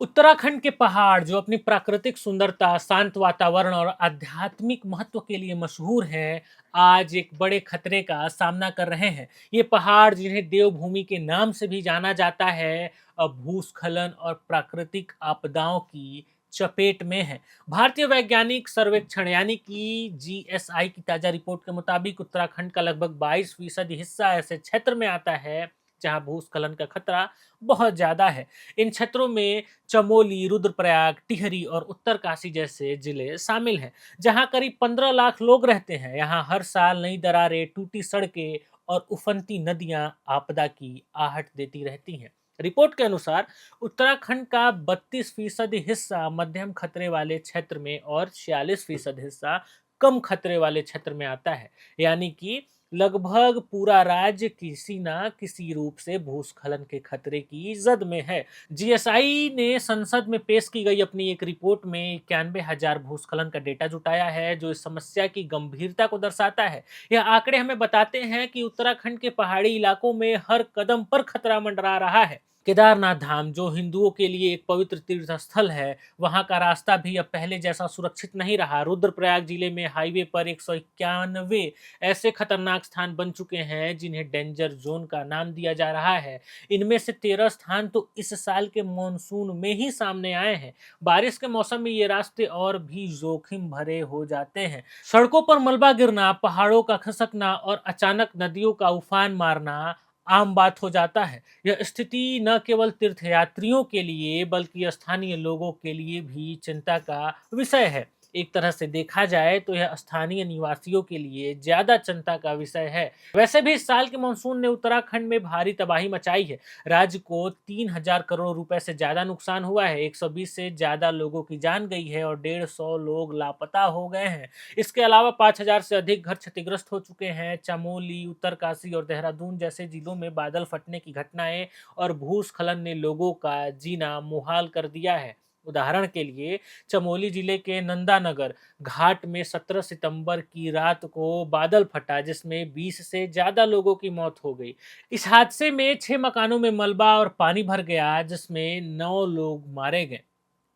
उत्तराखंड के पहाड़ जो अपनी प्राकृतिक सुंदरता, शांत वातावरण और आध्यात्मिक महत्व के लिए मशहूर हैं, आज एक बड़े खतरे का सामना कर रहे हैं। ये पहाड़ जिन्हें देवभूमि के नाम से भी जाना जाता है, अब भूस्खलन और प्राकृतिक आपदाओं की चपेट में है। भारतीय वैज्ञानिक सर्वेक्षण यानी कि जीएसआई की ताजा रिपोर्ट के मुताबिक उत्तराखंड का लगभग 22% हिस्सा ऐसे क्षेत्र में आता है जहां भूस्खलन का खतरा बहुत ज्यादा है। इन क्षेत्रों में चमोली, रुद्रप्रयाग, टिहरी और उत्तरकाशी जैसे जिले शामिल हैं, जहां करीब 15 लाख लोग रहते हैं। यहां हर साल नई दरारें, टूटी सड़कें और उफनती नदियां आपदा की आहट देती रहती हैं। रिपोर्ट के अनुसार उत्तराखंड का 32% हिस्सा मध्यम खतरे वाले क्षेत्र में और 46% हिस्सा कम खतरे वाले क्षेत्र में आता है। यानी कि लगभग पूरा राज्य किसी ना किसी रूप से भूस्खलन के खतरे की जद में है। जीएसआई ने संसद में पेश की गई अपनी एक रिपोर्ट में 91,000 भूस्खलन का डेटा जुटाया है, जो इस समस्या की गंभीरता को दर्शाता है। यह आंकड़े हमें बताते हैं कि उत्तराखंड के पहाड़ी इलाकों में हर कदम पर खतरा मंडरा रहा है। केदारनाथ धाम जो हिंदुओं के लिए एक पवित्र तीर्थ स्थल है, वहां का रास्ता भी अब पहले जैसा सुरक्षित नहीं रहा। रुद्रप्रयाग जिले में हाईवे पर 191 ऐसे खतरनाक स्थान बन चुके हैं जिन्हें डेंजर जोन का नाम दिया जा रहा है। इनमें से 13 स्थान तो इस साल के मॉनसून में ही सामने आए हैं। बारिश के मौसम में ये रास्ते और भी जोखिम भरे हो जाते हैं। सड़कों पर मलबा गिरना, पहाड़ों का खिसकना और अचानक नदियों का उफान मारना आम बात हो जाता है। यह स्थिति न केवल तीर्थयात्रियों के लिए बल्कि स्थानीय लोगों के लिए भी चिंता का विषय है। एक तरह से देखा जाए तो यह स्थानीय निवासियों के लिए ज्यादा चिंता का विषय है। वैसे भी इस साल के मानसून ने उत्तराखंड में भारी तबाही मचाई है। राज्य को 3,000 करोड़ रुपए से ज्यादा नुकसान हुआ है। 120 से ज्यादा लोगों की जान गई है और 150 लोग लापता हो गए हैं। इसके अलावा 5,000 से अधिक घर क्षतिग्रस्त हो चुके हैं। चमोली, उत्तरकाशी और देहरादून जैसे जिलों में बादल फटने की घटनाएं और भूस्खलन ने लोगों का जीना मुहाल कर दिया है। उदाहरण के लिए चमोली जिले के नंदानगर घाट में 17 सितंबर की रात को बादल फटा, जिसमें 20 से ज्यादा लोगों की मौत हो गई। इस हादसे में 6 मकानों में मलबा और पानी भर गया, जिसमें 9 लोग मारे गए।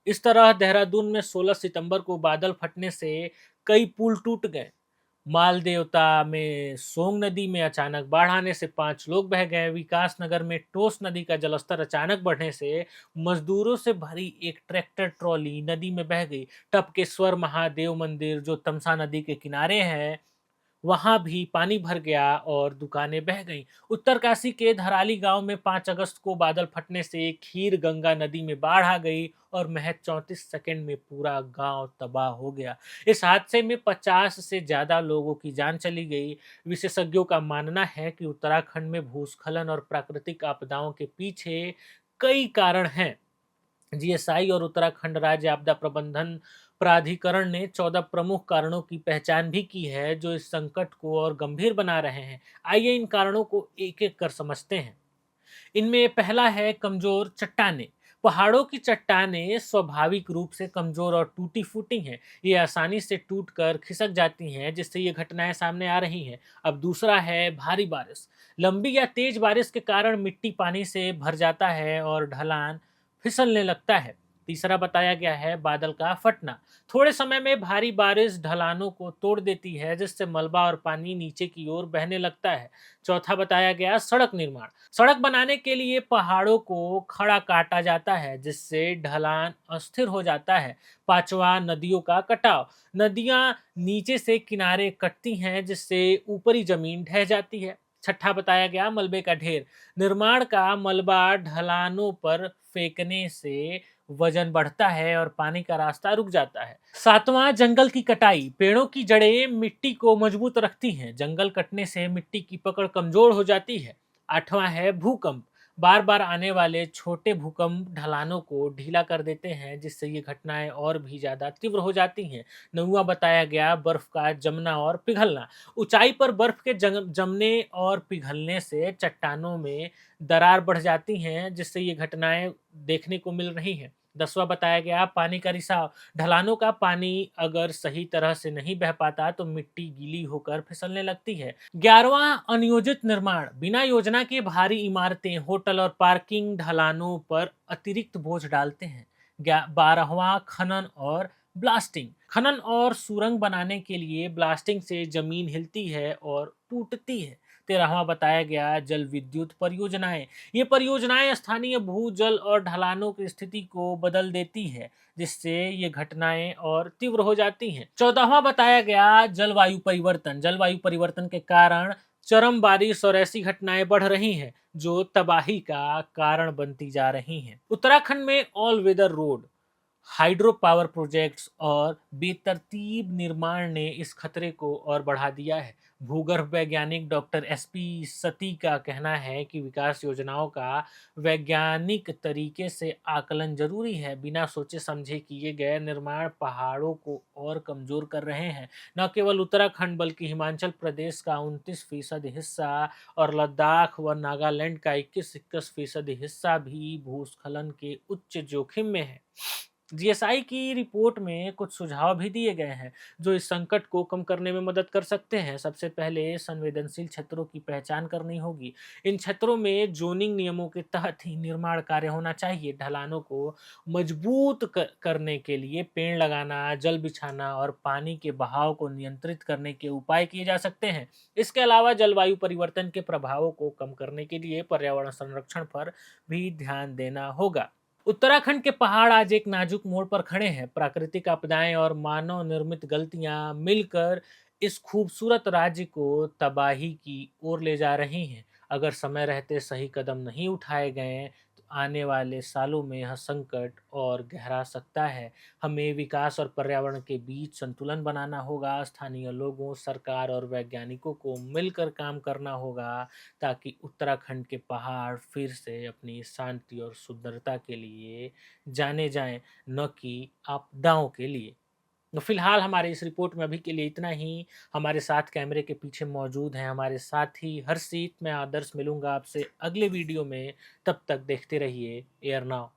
इस तरह देहरादून में 16 सितंबर को बादल फटने से कई पुल टूट गए। मालदेवता में सोंग नदी में अचानक बाढ़ आने से 5 लोग बह गए। विकास नगर में टोस नदी का जलस्तर अचानक बढ़ने से मजदूरों से भरी एक ट्रैक्टर ट्रॉली नदी में बह गई। टपकेश्वर महादेव मंदिर जो तमसा नदी के किनारे है, वहां भी पानी भर गया और दुकानें बह गईं। उत्तरकाशी के धराली गांव में 5 अगस्त को बादल फटने से खीर गंगा नदी में बाढ़ आ गई और महज 34 सेकंड में पूरा गांव तबाह हो गया। इस हादसे में 50 से ज्यादा लोगों की जान चली गई। विशेषज्ञों का मानना है कि उत्तराखंड में भूस्खलन और प्राकृतिक आपदाओं के पीछे कई कारण हैं। जीएसआई और उत्तराखंड राज्य आपदा प्रबंधन प्राधिकरण ने 14 प्रमुख कारणों की पहचान भी की है जो इस संकट को और गंभीर बना रहे हैं। आइए इन कारणों को एक एक कर समझते हैं। इनमें पहला है कमजोर चट्टानें। पहाड़ों की चट्टानें स्वाभाविक रूप से कमजोर और टूटी फूटी हैं। ये आसानी से टूटकर खिसक जाती हैं, जिससे ये घटनाएं सामने आ रही हैं। अब दूसरा है भारी बारिश। लंबी या तेज बारिश के कारण मिट्टी पानी से भर जाता है और ढलान फिसलने लगता है। तीसरा बताया गया है बादल का फटना। थोड़े समय में भारी बारिश ढलानों को तोड़ देती है, जिससे मलबा और पानी नीचे की ओर बहने लगता है। चौथा बताया गया सड़क निर्माण। सड़क बनाने के लिए पहाड़ों को खड़ा काटा जाता है, जिससे ढलान अस्थिर हो जाता है। पांचवा नदियों का कटाव। नदियां नीचे से किनारे कटती हैं, जिससे ऊपरी जमीन ढह जाती है। छठा बताया गया मलबे का ढेर। निर्माण का मलबा ढलानों पर फेंकने से वजन बढ़ता है और पानी का रास्ता रुक जाता है। सातवां जंगल की कटाई। पेड़ों की जड़ें मिट्टी को मजबूत रखती हैं। जंगल कटने से मिट्टी की पकड़ कमजोर हो जाती है। आठवां है भूकंप। बार बार आने वाले छोटे भूकंप ढलानों को ढीला कर देते हैं, जिससे ये घटनाएं और भी ज्यादा तीव्र हो जाती हैं। नौवां बताया गया बर्फ का जमना और पिघलना। ऊंचाई पर बर्फ के जमने और पिघलने से चट्टानों में दरार बढ़ जाती हैं, जिससे ये घटनाएं देखने को मिल रही हैं। 10वां बताया गया पानी का रिसाव। ढलानों का पानी अगर सही तरह से नहीं बह पाता तो मिट्टी गीली होकर फिसलने लगती है। 11वां अनियोजित निर्माण। बिना योजना के भारी इमारतें, होटल और पार्किंग ढलानों पर अतिरिक्त बोझ डालते हैं। 12वां खनन और ब्लास्टिंग। खनन और सुरंग बनाने के लिए ब्लास्टिंग से जमीन हिलती है और टूटती है। 13वां बताया गया जल विद्युत परियोजनाएं। ये परियोजनाएं स्थानीय भूजल और ढलानों की स्थिति को बदल देती है, जिससे ये घटनाएं और तीव्र हो जाती हैं। 14वां बताया गया जलवायु परिवर्तन। जलवायु परिवर्तन के कारण चरम बारिश और ऐसी घटनाएं बढ़ रही हैं जो तबाही का कारण बनती जा रही हैं। उत्तराखंड में all weather road, hydro power projects और बेतरतीब निर्माण ने इस खतरे को और बढ़ा दिया है। भूगर्भ वैज्ञानिक डॉक्टर एसपी सती का कहना है कि विकास योजनाओं का वैज्ञानिक तरीके से आकलन जरूरी है। बिना सोचे समझे किए गए निर्माण पहाड़ों को और कमजोर कर रहे हैं। न केवल उत्तराखंड बल्कि हिमाचल प्रदेश का 29% हिस्सा और लद्दाख व नागालैंड का 21-21% हिस्सा भी भूस्खलन के उच्च जोखिम में है। जीएसआई की रिपोर्ट में कुछ सुझाव भी दिए गए हैं जो इस संकट को कम करने में मदद कर सकते हैं। सबसे पहले संवेदनशील क्षेत्रों की पहचान करनी होगी। इन क्षेत्रों में जोनिंग नियमों के तहत ही निर्माण कार्य होना चाहिए। ढलानों को मजबूत करने के लिए पेड़ लगाना, जल बिछाना और पानी के बहाव को नियंत्रित करने के उपाय किए जा सकते हैं। इसके अलावा जलवायु परिवर्तन के प्रभावों को कम करने के लिए पर्यावरण संरक्षण पर भी ध्यान देना होगा। उत्तराखंड के पहाड़ आज एक नाजुक मोड़ पर खड़े हैं। प्राकृतिक आपदाएं और मानव निर्मित गलतियां मिलकर इस खूबसूरत राज्य को तबाही की ओर ले जा रही हैं। अगर समय रहते सही कदम नहीं उठाए गए तो आने वाले सालों में यह संकट और गहरा सकता है। हमें विकास और पर्यावरण के बीच संतुलन बनाना होगा। स्थानीय लोगों, सरकार और वैज्ञानिकों को मिलकर काम करना होगा ताकि उत्तराखंड के पहाड़ फिर से अपनी शांति और सुंदरता के लिए जाने जाएं, न कि आपदाओं के लिए। तो फिलहाल हमारे इस रिपोर्ट में अभी के लिए इतना ही। हमारे साथ कैमरे के पीछे मौजूद हैं हमारे साथी हर्षित। मैं आदर्श मिलूंगा आपसे अगले वीडियो में। तब तक देखते रहिए एयर नाउ।